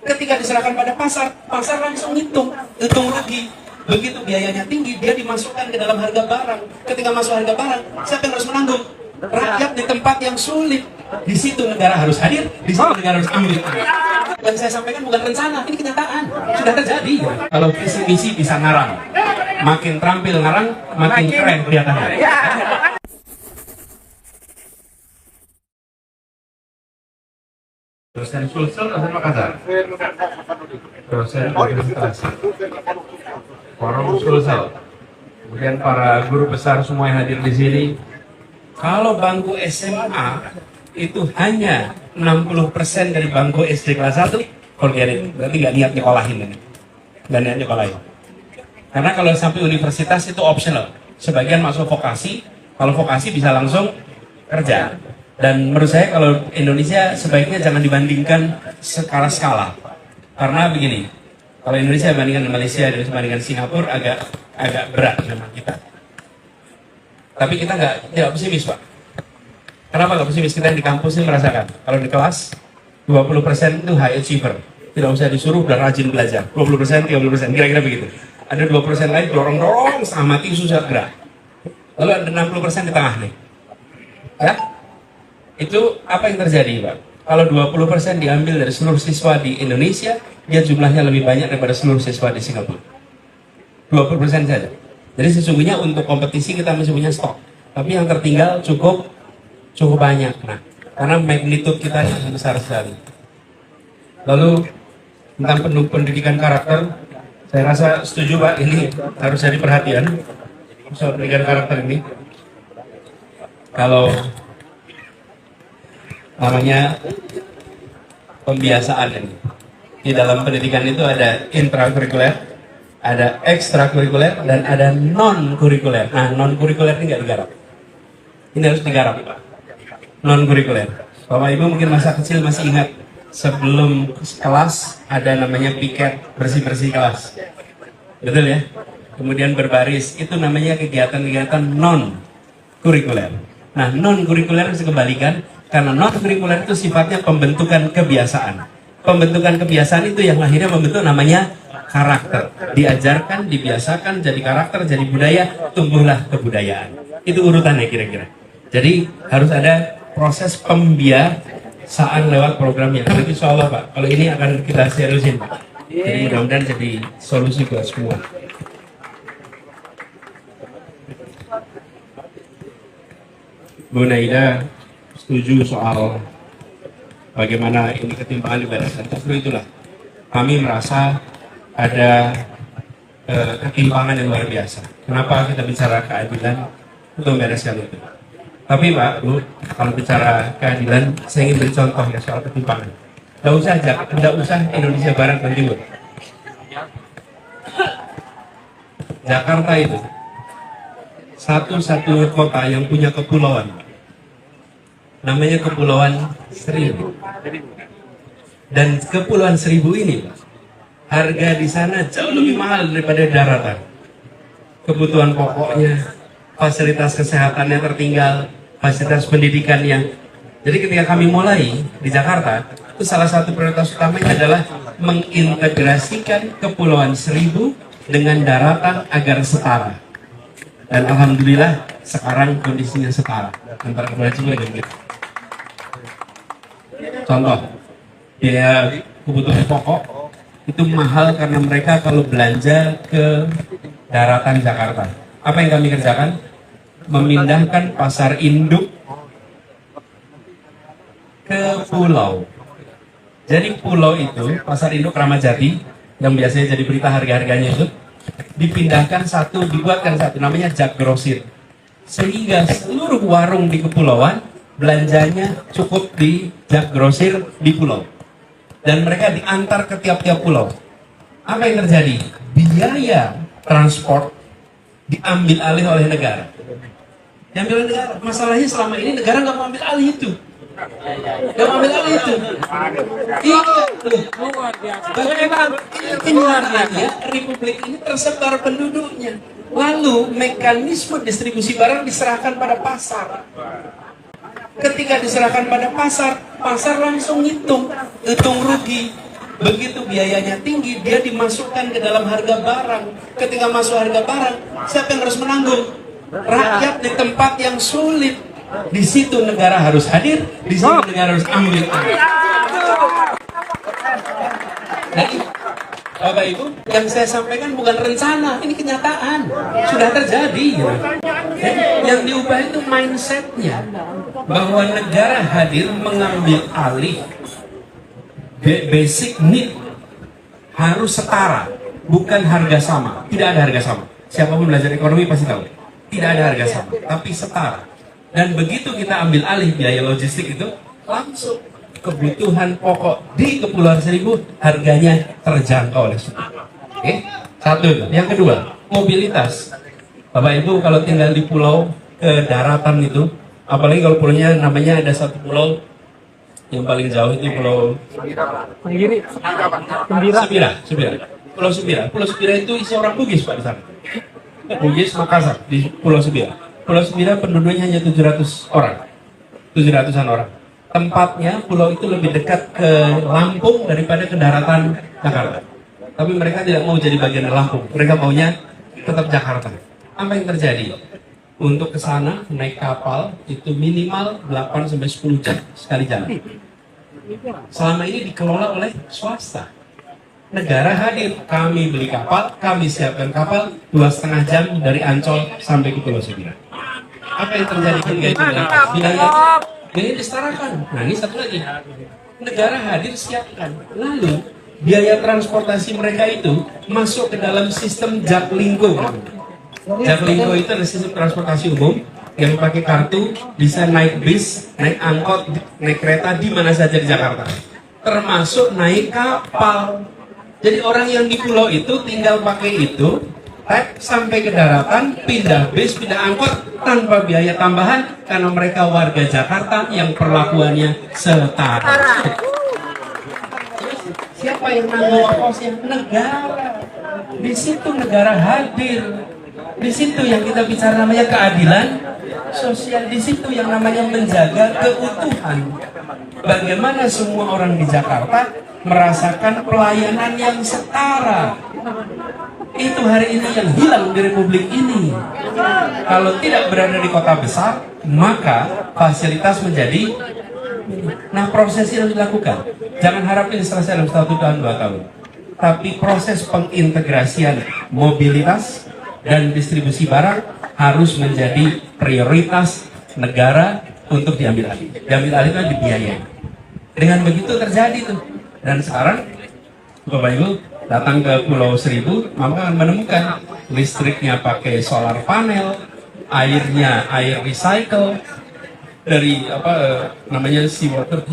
Ketika diserahkan pada pasar, pasar langsung hitung rugi. Begitu biayanya tinggi, dia dimasukkan ke dalam harga barang. Ketika masuk harga barang, siapa yang harus menanggung? Rakyat di tempat yang sulit. Di situ negara harus hadir, di situ negara harus ambil. Dan saya sampaikan bukan rencana, ini kenyataan. Sudah terjadi. Kalau visi misi bisa ngarang, makin terampil ngarang, makin keren kelihatannya. Dosen Sulsel, dosen Makassar. Dosen administrasi. Forum Sulsel. Kemudian para guru besar semua yang hadir di sini. Kalau bangku SMA itu hanya 60% dari bangku SD kelas 1, forget it. Berarti nggak niat nyekolahin ini. Nggak niat nyekolahin. Karena kalau sampai universitas itu optional. Sebagian masuk vokasi, kalau vokasi bisa langsung kerja. Dan menurut saya kalau Indonesia sebaiknya jangan dibandingkan skala-skala. Karena begini, kalau Indonesia dibandingkan Malaysia, Indonesia dibandingkan Singapura agak berat memang kita. Tapi kita tidak pesimis, Pak. Kenapa nggak pesimis? Kita yang di kampus ini merasakan. Kalau di kelas, 20% itu high achiever. Tidak usah disuruh, udah rajin belajar. 20%, 30%, kira-kira begitu. Ada 20% lain dorong-dorong, sama mati, susah gerak. Lalu ada 60% di tengah nih. Ya? Itu apa yang terjadi, Pak? Kalau 20% diambil dari seluruh siswa di Indonesia, dia jumlahnya lebih banyak daripada seluruh siswa di Singapura. 20% saja. Jadi sesungguhnya untuk kompetisi kita masih punya stok. Tapi yang tertinggal cukup banyak. Nah, karena magnitude kita yang besar sekali. Lalu tentang pendidikan karakter, saya rasa setuju, Pak, ini harus jadi perhatian. Soal pendidikan karakter ini. Kalau namanya pembiasaan ini. Di dalam pendidikan itu ada intrakurikuler, ada ekstrakurikuler, dan ada non-kurikuler. Nah, non-kurikuler ini nggak digarap. Ini harus digarap, Pak. Non-kurikuler. Bapak Ibu mungkin masa kecil masih ingat, sebelum kelas ada namanya piket bersih-bersih kelas. Betul ya? Kemudian berbaris, itu namanya kegiatan-kegiatan non-kurikuler. Nah, non-kurikuler harus dikembalikan, karena non-kurikuler itu sifatnya pembentukan kebiasaan. Pembentukan kebiasaan itu yang akhirnya membentuk namanya karakter. Diajarkan, dibiasakan, jadi karakter, jadi budaya, tumbuhlah kebudayaan. Itu urutannya kira-kira. Jadi harus ada proses pembiasaan lewat programnya. Nanti insya Allah, Pak, kalau ini akan kita seriusin, Pak. Jadi mudah-mudahan jadi solusi buat semua. Bu Naida setuju soal bagaimana ini ketimpangan dibereskan. Justru itulah kami merasa ada ketimpangan yang luar biasa. Kenapa kita bicara keadilan untuk membereskan itu? Tapi Pak, Bu, kalau bicara keadilan, saya ingin beri contoh ya soal ketimpangan. Tidak usah Indonesia Barat dan Timur. Jakarta itu satu-satunya kota yang punya kepulauan. Namanya Kepulauan Seribu. Dan Kepulauan Seribu ini, harga di sana jauh lebih mahal daripada daratan. Kebutuhan pokoknya, fasilitas kesehatannya tertinggal, fasilitas pendidikan yang... Jadi ketika kami mulai di Jakarta, itu salah satu prioritas utamanya adalah mengintegrasikan Kepulauan Seribu dengan daratan agar setara. Dan alhamdulillah sekarang kondisinya setara antara Kepulauan Seribu dan kita. Contoh, biaya kebutuhan pokok itu mahal karena mereka kalau belanja ke daratan Jakarta. Apa yang kami kerjakan? Memindahkan pasar induk ke pulau. Jadi pulau itu, pasar induk Kramat Jati, yang biasanya jadi berita harga-harganya itu, dipindahkan satu, dibuatkan satu, namanya Jak Grosir. Sehingga seluruh warung di kepulauan, belanjanya cukup di Jak Grosir di pulau. Dan mereka diantar ke tiap-tiap pulau. Apa yang terjadi? Biaya transport diambil alih oleh negara. Diambil oleh negara. Masalahnya selama ini negara nggak mau ambil alih itu. Nggak mau ambil alih itu. Bagaimana kenyataannya Republik ini tersebar penduduknya. Lalu mekanisme distribusi barang diserahkan pada pasar. Ketika diserahkan pada pasar, pasar langsung hitung rugi. Begitu biayanya tinggi, dia dimasukkan ke dalam harga barang. Ketika masuk harga barang, siapa yang harus menanggung? Rakyat di tempat yang sulit. Di situ negara harus hadir, di situ negara harus ambil alih. Jadi, Bapak Ibu, yang saya sampaikan bukan rencana, ini kenyataan, sudah terjadi. Yang diubah itu mindsetnya, bahwa negara hadir mengambil alih. Basic need harus setara, bukan harga sama. Tidak ada harga sama. Siapapun belajar ekonomi pasti tahu, tidak ada harga sama, tapi setara. Dan begitu kita ambil alih biaya logistik itu, langsung kebutuhan pokok di Kepulauan Seribu harganya terjangkau oleh semua. Oke, satu itu. Yang kedua, mobilitas. Bapak Ibu kalau tinggal di pulau ke daratan itu, apalagi kalau pulaunya namanya ada satu pulau yang paling jauh itu Pulau Subira. Pulau Subira itu isi orang Bugis Pak di sana. Bugis Makassar di Pulau Subira. Pulau Subira penduduknya hanya 700 orang. 700-an orang. Tempatnya pulau itu lebih dekat ke Lampung daripada ke daratan Jakarta. Tapi mereka tidak mau jadi bagian dari Lampung. Mereka maunya tetap Jakarta. Apa yang terjadi? Untuk ke sana naik kapal itu minimal 8-10 jam sekali jalan. Selama ini dikelola oleh swasta. Negara hadir, kami beli kapal, kami siapkan kapal 2,5 jam dari Ancol sampai ke Pulau Subira. Apa yang terjadi ketika itu? Biaya disetarakan. Nah ini satu lagi, negara hadir siapkan. Lalu biaya transportasi mereka itu masuk ke dalam sistem Jaklingko. Jaklingko itu adalah sistem transportasi umum yang pakai kartu bisa naik bis, naik angkot, naik kereta di mana saja di Jakarta, termasuk naik kapal. Jadi orang yang di pulau itu tinggal pakai itu, tag sampai ke daratan, pindah bis, pindah angkot tanpa biaya tambahan karena mereka warga Jakarta yang perlakuannya setara. Siapa yang nanggung ongkosnya? Negara. Di situ negara hadir. Di situ yang kita bicara namanya keadilan sosial. Di situ yang namanya menjaga keutuhan. Bagaimana semua orang di Jakarta merasakan pelayanan yang setara. Itu hari ini yang hilang di Republik ini. Kalau tidak berada di kota besar, maka fasilitas menjadi. Nah, proses ini harus dilakukan. Jangan harap ini selesai dalam 1 tahun, 2 tahun. Tapi proses pengintegrasian mobilitas dan distribusi barang harus menjadi prioritas negara untuk diambil alih. Diambil alih itu dibiayai. Dengan begitu terjadi tuh. Dan sekarang, Bapak Ibu datang ke Pulau Seribu, maka akan menemukan listriknya pakai solar panel, airnya air recycle dari namanya seawater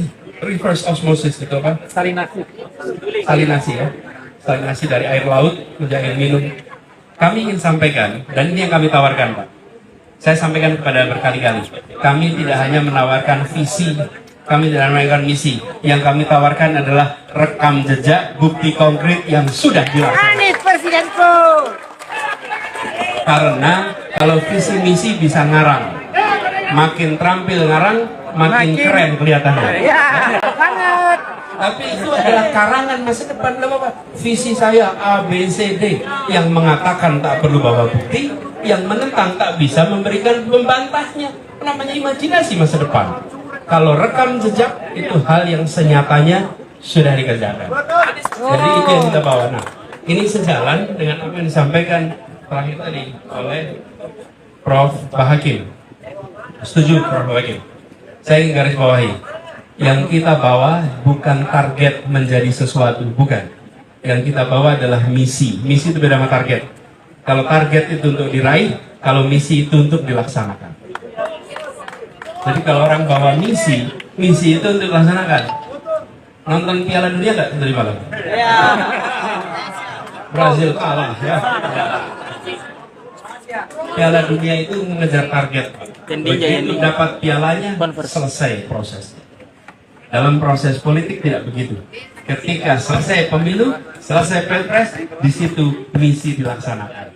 reverse osmosis itu apa? Salinasi ya, salinasi dari air laut menjadi air minum. Kami ingin sampaikan, dan ini yang kami tawarkan Pak. Saya sampaikan kepada berkali-kali, kami tidak hanya menawarkan visi, kami tidak menawarkan misi. Yang kami tawarkan adalah rekam jejak, bukti konkret yang sudah dilaksanakan. Anies Presidenku. Karena kalau visi misi bisa ngarang, makin terampil ngarang, makin keren kelihatannya. Ya, banget. Tapi itu adalah karangan masa depan lah Bapak. Visi saya A, B, C, D. Yang mengatakan tak perlu bawa bukti, yang menentang tak bisa memberikan membantahnya. Namanya imajinasi masa depan. Kalau rekam jejak itu hal yang senyatanya sudah dikerjakan. Jadi itu yang kita bawa. Nah, ini sejalan dengan apa yang disampaikan terakhir tadi oleh Prof. Bahakim. Setuju Prof. Bahakim? Saya ingin garis bawahi. Yang kita bawa bukan target menjadi sesuatu, bukan. Yang kita bawa adalah misi. Misi itu beda sama target. Kalau target itu untuk diraih, kalau misi itu untuk dilaksanakan. Jadi kalau orang bawa misi, misi itu untuk dilaksanakan. Nonton Piala Dunia nggak tadi malam? Ya. Brazil kalah ya. Piala Dunia itu mengejar target. Begitu dapat pialanya, selesai prosesnya. Dalam proses politik tidak begitu. Ketika selesai pemilu, selesai pilpres, di situ misi dilaksanakan.